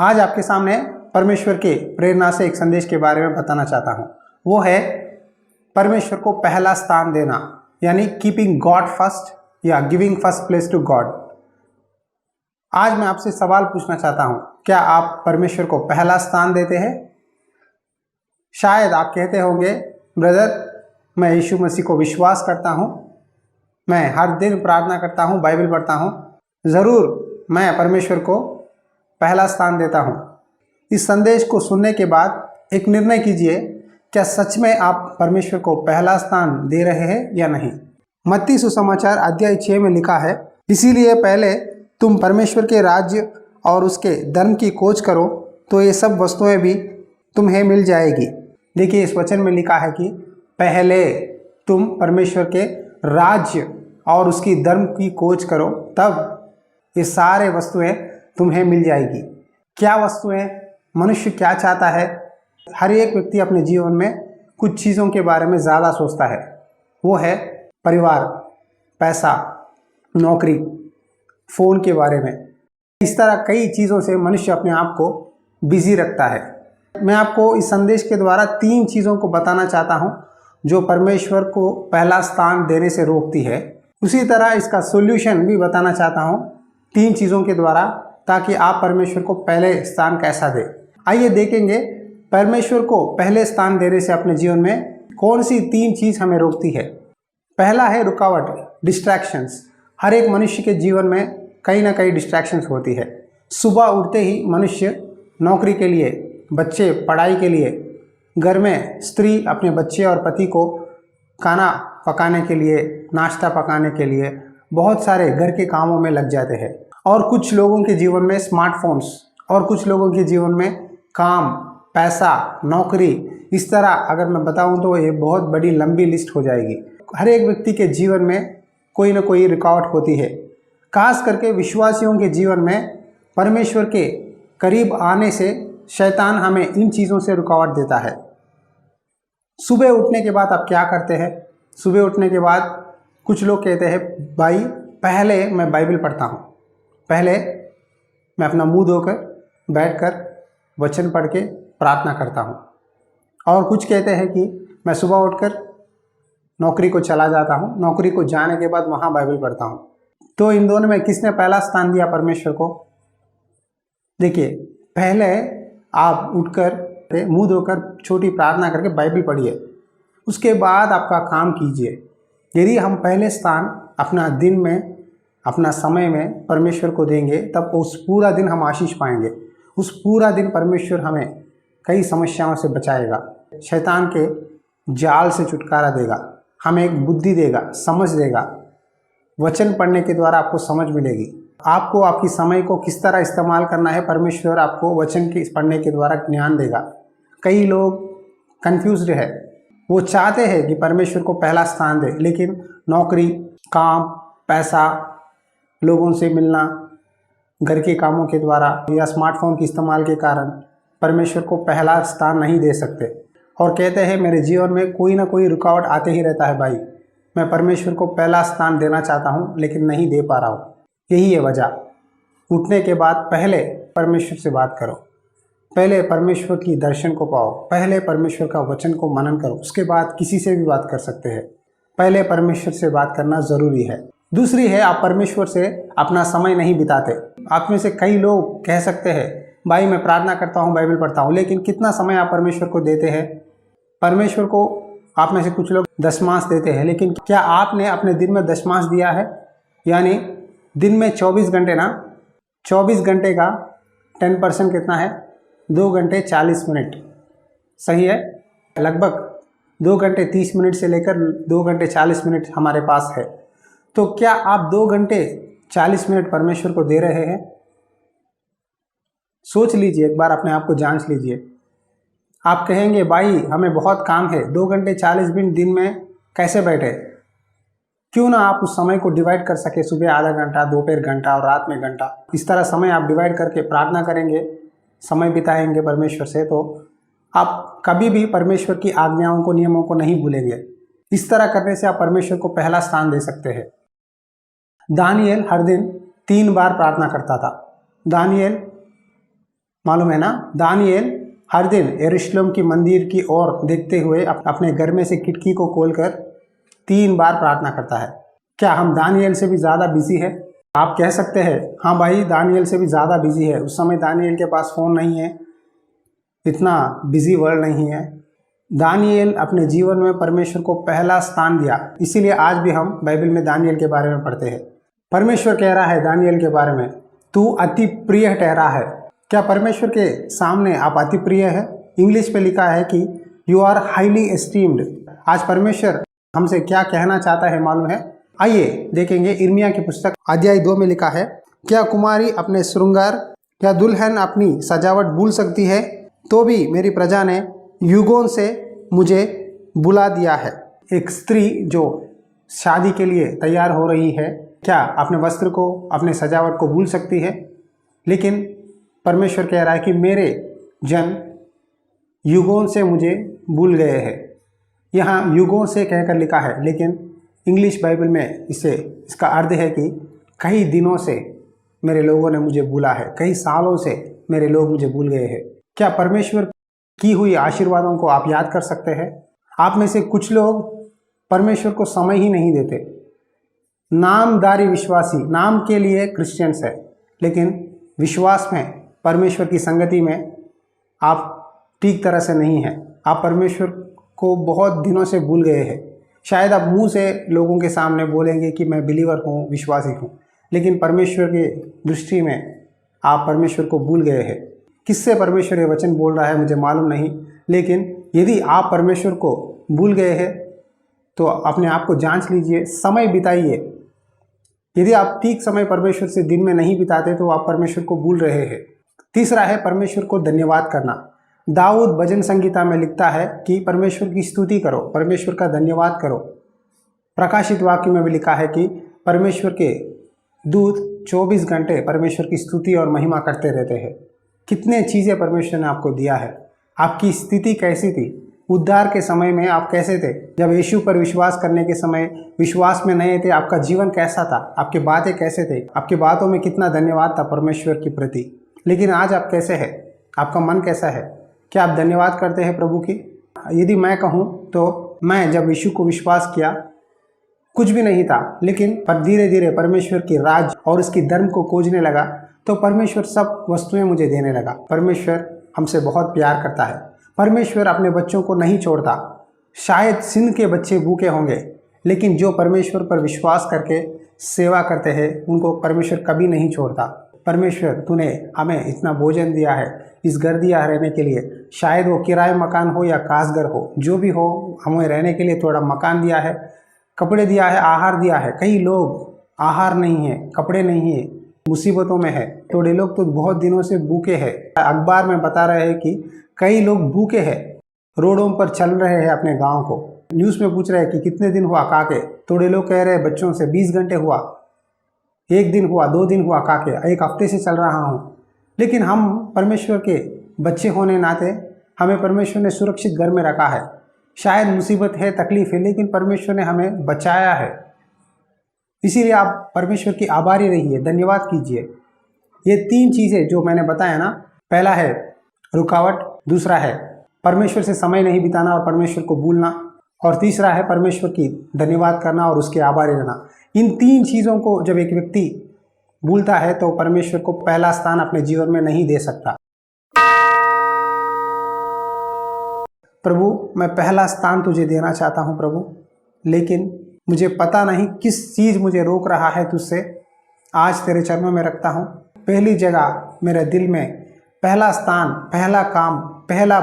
आज आपके सामने परमेश्वर के प्रेरणा से एक संदेश के बारे में बताना चाहता हूँ। वो है परमेश्वर को पहला स्थान देना, यानी कीपिंग गॉड फर्स्ट या giving first place to God. आज मैं आपसे सवाल पूछना चाहता हूँ, क्या आप परमेश्वर को पहला स्थान देते हैं? शायद आप कहते होंगे, ब्रदर मैं यीशु मसीह को विश्वास करता हूँ, मैं हर दिन प्रार्थना करता हूँ, बाइबल पढ़ता हूँ, ज़रूर मैं परमेश्वर को पहला स्थान देता हूँ। इस संदेश को सुनने के बाद एक निर्णय कीजिए, क्या सच में आप परमेश्वर को पहला स्थान दे रहे हैं या नहीं। मत्ती सुसमाचार अध्याय 6 में लिखा है, इसीलिए पहले तुम परमेश्वर के राज्य और उसके धर्म की खोज करो तो ये सब वस्तुएं भी तुम्हें मिल जाएगी। देखिए, इस वचन में लिखा है कि पहले तुम परमेश्वर के राज्य और उसकी धर्म की खोज करो, तब ये सारे वस्तुएं तुम्हें मिल जाएगी। क्या वस्तुएं? मनुष्य क्या चाहता है? हर एक व्यक्ति अपने जीवन में कुछ चीज़ों के बारे में ज़्यादा सोचता है। वो है परिवार, पैसा, नौकरी, फ़ोन के बारे में। इस तरह कई चीज़ों से मनुष्य अपने आप को बिजी रखता है। मैं आपको इस संदेश के द्वारा 3 चीज़ों को बताना चाहता हूँ जो परमेश्वर को पहला स्थान देने से रोकती है। उसी तरह इसका सॉल्यूशन भी बताना चाहता हूँ 3 चीज़ों के द्वारा, ताकि आप परमेश्वर को पहले स्थान कैसा दें। आइए देखेंगे परमेश्वर को पहले स्थान देने से अपने जीवन में कौन सी 3 चीज़ हमें रोकती है। पहला है रुकावट, डिस्ट्रैक्शंस। हर एक मनुष्य के जीवन में कहीं ना कहीं डिस्ट्रैक्शंस होती है। सुबह उठते ही मनुष्य नौकरी के लिए, बच्चे पढ़ाई के लिए, घर में स्त्री अपने बच्चे और पति को खाना पकाने के लिए, नाश्ता पकाने के लिए बहुत सारे घर के कामों में लग जाते हैं। और कुछ लोगों के जीवन में स्मार्टफोन्स, और कुछ लोगों के जीवन में काम, पैसा, नौकरी। इस तरह अगर मैं बताऊं तो ये बहुत बड़ी लंबी लिस्ट हो जाएगी। हर एक व्यक्ति के जीवन में कोई ना कोई रुकावट होती है। खास करके विश्वासियों के जीवन में परमेश्वर के करीब आने से शैतान हमें इन चीज़ों से रुकावट देता है। सुबह उठने के बाद आप क्या करते हैं? सुबह उठने के बाद कुछ लोग कहते हैं, भाई पहले मैं बाइबल पढ़ता हूँ, पहले मैं अपना मुंह धोकर बैठकर वचन पढ़ के प्रार्थना करता हूँ। और कुछ कहते हैं कि मैं सुबह उठकर नौकरी को चला जाता हूँ, नौकरी को जाने के बाद वहाँ बाइबल पढ़ता हूँ। तो इन दोनों में किसने पहला स्थान दिया परमेश्वर को? देखिए, पहले आप उठकर मुंह धोकर छोटी प्रार्थना करके बाइबल पढ़िए, उसके बाद आपका काम कीजिए। यदि हम पहले स्थान अपना दिन में, अपना समय में परमेश्वर को देंगे, तब उस पूरा दिन हम आशीष पाएंगे। उस पूरा दिन परमेश्वर हमें कई समस्याओं से बचाएगा, शैतान के जाल से छुटकारा देगा, हमें एक बुद्धि देगा, समझ देगा। वचन पढ़ने के द्वारा आपको समझ मिलेगी। आपको आपकी समय को किस तरह इस्तेमाल करना है, परमेश्वर आपको वचन के पढ़ने के द्वारा ज्ञान देगा। कई लोग कंफ्यूज्ड है, वो चाहते हैं कि परमेश्वर को पहला स्थान दे, लेकिन नौकरी, काम, पैसा, लोगों से मिलना, घर के कामों के द्वारा या स्मार्टफोन के इस्तेमाल के कारण परमेश्वर को पहला स्थान नहीं दे सकते। और कहते हैं मेरे जीवन में कोई ना कोई रुकावट आते ही रहता है, भाई मैं परमेश्वर को पहला स्थान देना चाहता हूँ लेकिन नहीं दे पा रहा हूँ। यही है वजह। उठने के बाद पहले परमेश्वर से बात करो, पहले परमेश्वर की दर्शन को पाओ, पहले परमेश्वर का वचन को मनन करो, उसके बाद किसी से भी बात कर सकते हैं। पहले परमेश्वर से बात करना ज़रूरी है। दूसरी है, आप परमेश्वर से अपना समय नहीं बिताते। आप में से कई लोग कह सकते हैं, भाई मैं प्रार्थना करता हूँ, बाइबल पढ़ता हूँ, लेकिन कितना समय आप परमेश्वर को देते हैं? परमेश्वर को आप में से कुछ लोग दशमांश देते हैं, लेकिन क्या आपने अपने दिन में दशमांश दिया है? यानी दिन में 24 घंटे ना, 24 घंटे का 10% कितना है? 2 घंटे 40 मिनट। सही है, लगभग 2 घंटे 30 मिनट से लेकर 2 घंटे 40 मिनट हमारे पास है। तो क्या आप 2 घंटे 40 मिनट परमेश्वर को दे रहे हैं? सोच लीजिए, एक बार अपने आप को जांच लीजिए। आप कहेंगे भाई हमें बहुत काम है, 2 घंटे 40 मिनट दिन में कैसे बैठे? क्यों ना आप उस समय को डिवाइड कर सके, सुबह आधा घंटा, दोपहर घंटा और रात में घंटा। इस तरह समय आप डिवाइड करके प्रार्थना करेंगे, समय बिताएंगे परमेश्वर से, तो आप कभी भी परमेश्वर की आज्ञाओं को, नियमों को नहीं भूलेंगे। इस तरह करने से आप परमेश्वर को पहला स्थान दे सकते हैं। दानिएल हर दिन 3 बार प्रार्थना करता था। दानिएल मालूम है ना, दानिएल हर दिन यरूशलेम की मंदिर की ओर देखते हुए अपने घर में से खिड़की को खोलकर 3 बार प्रार्थना करता है। क्या हम दानिएल से भी ज़्यादा बिजी है? आप कह सकते हैं हाँ भाई दानिएल से भी ज़्यादा बिजी है। उस समय दानिएल के पास फ़ोन नहीं है, इतना बिजी वर्ल्ड नहीं है। दानिएल अपने जीवन में परमेश्वर को पहला स्थान दिया, इसीलिए आज भी हम बाइबल में दानिएल के बारे में पढ़ते हैं। परमेश्वर कह रहा है दानिएल के बारे में, तू अति प्रिय ठहरा है। क्या परमेश्वर के सामने आप अति प्रिय है? इंग्लिश में लिखा है कि यू आर हाईली एस्टीम्ड। आज परमेश्वर हमसे क्या कहना चाहता है मालूम है? आइए देखेंगे। इर्मिया की पुस्तक अध्याय 2 में लिखा है, क्या कुमारी अपने श्रृंगार या दुल्हन अपनी सजावट भूल सकती है? तो भी मेरी प्रजा ने युगों से मुझे बुला दिया है। एक स्त्री जो शादी के लिए तैयार हो रही है, क्या अपने वस्त्र को, अपने सजावट को भूल सकती है? लेकिन परमेश्वर कह रहा है कि मेरे जन युगों से मुझे भूल गए हैं। यहाँ युगों से कहकर लिखा है, लेकिन इंग्लिश बाइबल में इसका अर्थ है कि कई दिनों से मेरे लोगों ने मुझे भूला है, कई सालों से मेरे लोग मुझे भूल गए हैं। क्या परमेश्वर की हुई आशीर्वादों को आप याद कर सकते हैं? आप में से कुछ लोग परमेश्वर को समय ही नहीं देते। नामधारी विश्वासी, नाम के लिए क्रिश्चियंस है, लेकिन विश्वास में, परमेश्वर की संगति में आप ठीक तरह से नहीं हैं। आप परमेश्वर को बहुत दिनों से भूल गए हैं। शायद आप मुंह से लोगों के सामने बोलेंगे कि मैं बिलीवर हूँ, विश्वासी हूँ, लेकिन परमेश्वर की दृष्टि में आप परमेश्वर को भूल गए हैं। किससे परमेश्वर ये वचन बोल रहा है मुझे मालूम नहीं, लेकिन यदि आप परमेश्वर को भूल गए हैं तो अपने आप को जांच लीजिए, समय बिताइए। यदि आप ठीक समय परमेश्वर से दिन में नहीं बिताते तो आप परमेश्वर को भूल रहे हैं। तीसरा है परमेश्वर को धन्यवाद करना। दाऊद भजन संगीता में लिखता है कि परमेश्वर की स्तुति करो, परमेश्वर का धन्यवाद करो। प्रकाशित वाक्य में भी लिखा है कि परमेश्वर के दूत 24 घंटे परमेश्वर की स्तुति और महिमा करते रहते हैं। कितने चीज़ें परमेश्वर ने आपको दिया है। आपकी स्थिति कैसी थी? उद्धार के समय में आप कैसे थे? जब यीशु पर विश्वास करने के समय विश्वास में नहीं थे, आपका जीवन कैसा था? आपकी बातें कैसे थे? आपकी बातों में कितना धन्यवाद था परमेश्वर के प्रति? लेकिन आज आप कैसे हैं? आपका मन कैसा है? क्या आप धन्यवाद करते हैं प्रभु की? यदि मैं कहूँ तो मैं जब यीशु को विश्वास किया कुछ भी नहीं था, लेकिन पर धीरे धीरे परमेश्वर की राज और उसकी धर्म को खोजने लगा तो परमेश्वर सब वस्तुएं मुझे देने लगा। परमेश्वर हमसे बहुत प्यार करता है। परमेश्वर अपने बच्चों को नहीं छोड़ता। शायद सिंध के बच्चे भूखे होंगे, लेकिन जो परमेश्वर पर विश्वास करके सेवा करते हैं उनको परमेश्वर कभी नहीं छोड़ता। परमेश्वर तूने हमें इतना भोजन दिया है, इस घर दिया है रहने के लिए, शायद वो किराए मकान हो या कासघर हो, जो भी हो, हमें रहने के लिए थोड़ा मकान दिया है, कपड़े दिया है, आहार दिया है। कई लोग आहार नहीं है, कपड़े नहीं है, मुसीबतों में है। थोड़े लोग तो बहुत दिनों से भूखे हैं। अखबार में बता रहे हैं कि कई लोग भूखे हैं, रोडों पर चल रहे हैं अपने गांव को। न्यूज़ में पूछ रहे हैं कि कितने दिन हुआ काके। थोड़े लोग कह रहे हैं बच्चों से 20 घंटे हुआ, 1 दिन हुआ, 2 दिन हुआ काके, 1 हफ्ते से चल रहा हूँ। लेकिन हम परमेश्वर के बच्चे होने नाते हमें परमेश्वर ने सुरक्षित घर में रखा है। शायद मुसीबत है, तकलीफ है, लेकिन परमेश्वर ने हमें बचाया है। इसीलिए आप परमेश्वर की आभारी रहिए, धन्यवाद कीजिए। ये 3 चीज़ें जो मैंने बताया ना, पहला है रुकावट, दूसरा है परमेश्वर से समय नहीं बिताना और परमेश्वर को भूलना, और तीसरा है परमेश्वर की धन्यवाद करना और उसके आभारी रहना। इन 3 चीज़ों को जब एक व्यक्ति भूलता है तो परमेश्वर को पहला स्थान अपने जीवन में नहीं दे सकता। प्रभु, मैं पहला स्थान तुझे देना चाहता हूँ प्रभु, लेकिन मुझे पता नहीं किस चीज़ मुझे रोक रहा है तुझसे। आज तेरे चरणों में रखता हूँ। पहली जगह मेरे दिल में, पहला स्थान, पहला काम, पहला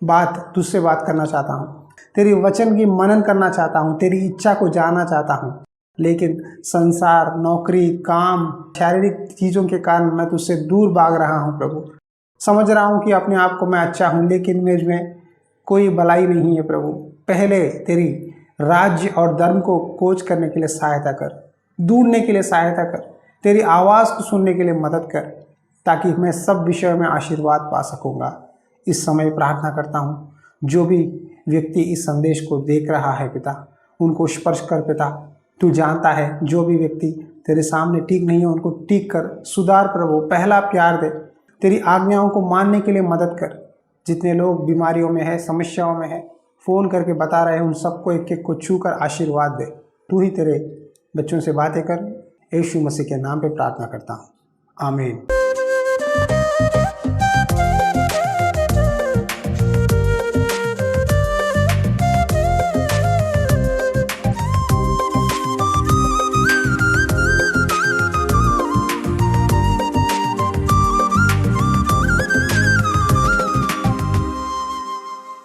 बात तुझसे बात करना चाहता हूँ। तेरी वचन की मनन करना चाहता हूँ, तेरी इच्छा को जानना चाहता हूँ। लेकिन संसार, नौकरी, काम, शारीरिक चीज़ों के कारण मैं तुझसे दूर भाग रहा हूँ प्रभु। समझ रहा हूँ कि अपने आप को मैं अच्छा हूँ, लेकिन मुझ में कोई भलाई नहीं है प्रभु। पहले तेरी राज्य और धर्म को खोज करने के लिए सहायता कर, ढूंढने के लिए सहायता कर, तेरी आवाज़ को सुनने के लिए मदद कर, ताकि मैं सब विषयों में आशीर्वाद पा सकूँगा। इस समय प्रार्थना करता हूँ, जो भी व्यक्ति इस संदेश को देख रहा है पिता, उनको स्पर्श कर पिता। तू जानता है जो भी व्यक्ति तेरे सामने ठीक नहीं है उनको ठीक कर, सुधार प्रभु, पहला प्यार दे। तेरी आज्ञाओं को मानने के लिए मदद कर। जितने लोग बीमारियों में है, समस्याओं में है, फ़ोन करके बता रहे हैं, उन सबको एक एक को छू कर आशीर्वाद दे। तू ही तेरे बच्चों से बातें कर। यीशु मसीह के नाम पे प्रार्थना करता हूँ, आमीन।